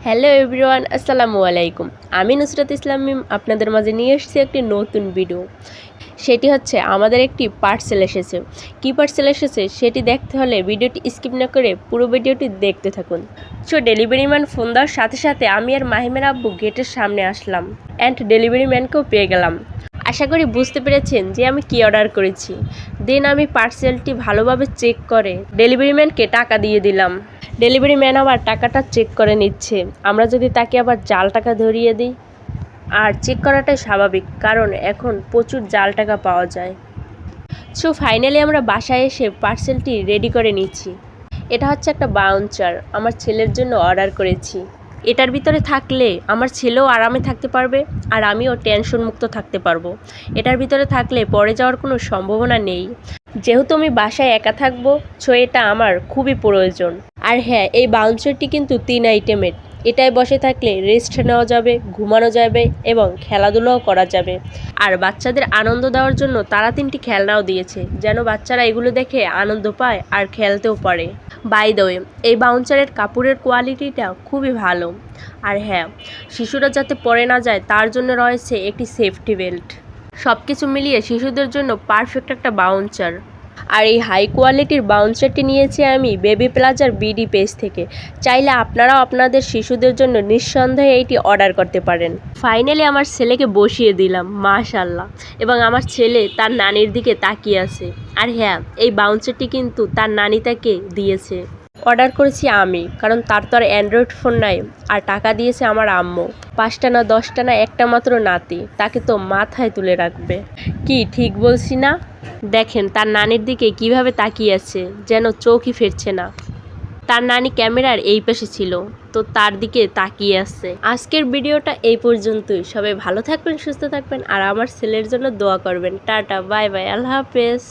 Hello everyone, আসসালামু আলাইকুম। আমি নুসরাত ইসলাম মিম আপনাদের মাঝে নিয়ে এসেছি একটি নতুন ভিডিও। সেটি হচ্ছে আমাদের একটি পার্সেল এসেছে। কী পার্সেল এসেছে সেটি দেখতে হলে ভিডিওটি স্কিপ না করে পুরো ভিডিওটি দেখতে থাকুন। সো ডেলিভারি ম্যান ফোন দেওয়ার সাথে সাথে আমি আর মাহিমের আব্বু গেটের সামনে আসলাম অ্যান্ড ডেলিভারি ম্যানকেও পেয়ে গেলাম। আশা করি বুঝতে পেরেছেন যে আমি কী অর্ডার করেছি। দেন আমি পার্সেলটি ভালোভাবে চেক করে ডেলিভারি ম্যানকে টাকা দিয়ে দিলাম। ডেলিভারি ম্যান আবার টাকাটা চেক করে নিচ্ছে। আমরা যদি তাকে আবার জাল টাকা ধরিয়ে দিই, আর চেক করাটাই স্বাভাবিক, কারণ এখন প্রচুর জাল টাকা পাওয়া যায়। সো ফাইনালি আমরা বাসায় এসে পার্সেলটি রেডি করে নিচ্ছি। এটা হচ্ছে একটা বাউচার, আমার ছেলের জন্য অর্ডার করেছি। এটার ভিতরে থাকলে আমার ছেলেও আরামে থাকতে পারবে আর আমিও টেনশন মুক্ত থাকতে পারবো। এটার ভিতরে থাকলে পড়ে যাওয়ার কোনো সম্ভাবনা নেই। যেহেতু আমি বাসায় একা থাকবো, সো এটা আমার খুবই প্রয়োজন। আর হ্যাঁ, এই বাউন্সারটি কিন্তু 3 আইটেমের। এটায় বসে থাকলে রেস্ট নেওয়া যাবে, ঘুমানো যাবে এবং খেলাধুলাও করা যাবে। আর বাচ্চাদের আনন্দ দেওয়ার জন্য তারা 3টি খেলনাও দিয়েছে, যেন বাচ্চারা এগুলো দেখে আনন্দ পায় আর খেলতেও পারে। বাই দ্য ওয়ে, এই বাউন্সারের কাপড়ের কোয়ালিটিটা খুবই ভালো। আর হ্যাঁ, শিশুরা যাতে পড়ে না যায় তার জন্য রয়েছে একটি সেফটি বেল্ট। সব কিছু মিলিয়ে শিশুদের জন্য পারফেক্ট একটা বাউন্সার। আর এই হাই কোয়ালিটির বাউন্সারটি নিয়েছি আমি বেবি প্লাজার বিডি পেজ থেকে। চাইলে আপনারাও আপনাদের শিশুদের জন্য নিঃসন্দেহে এইটি অর্ডার করতে পারেন। ফাইনালি আমার ছেলেকে বসিয়ে দিলাম, মাশাআল্লাহ, এবং আমার ছেলে তার নানির দিকে তাকিয়ে আছে। আর হ্যাঁ, এই বাউন্সারটি কিন্তু তার নানি তাকে দিয়েছে। অর্ডার করেছি আমি, কারণ তার তো আর অ্যান্ড্রয়েড ফোন নাই। আর টাকা দিয়েছে আমার আম্মু। 5টা না 10টা না একটা মাত্র নাতি, তাকে তো মাথায় তুলে রাখবে। কি ঠিক বলছি না? দেখেন তার নানির দিকে কিভাবে তাকিয়ে আছে, যেন চোখই ফিরছে না। তার নানি ক্যামেরার এই পাশে ছিল, তো তার দিকে তাকিয়ে আছে। আজকের ভিডিওটা এই পর্যন্তই। সবাই ভালো থাকবেন, সুস্থ থাকবেন আর আমার ছেলের জন্য দোয়া করবেন। টাটা, বাই বাই, আল্লাহ হাফেজ।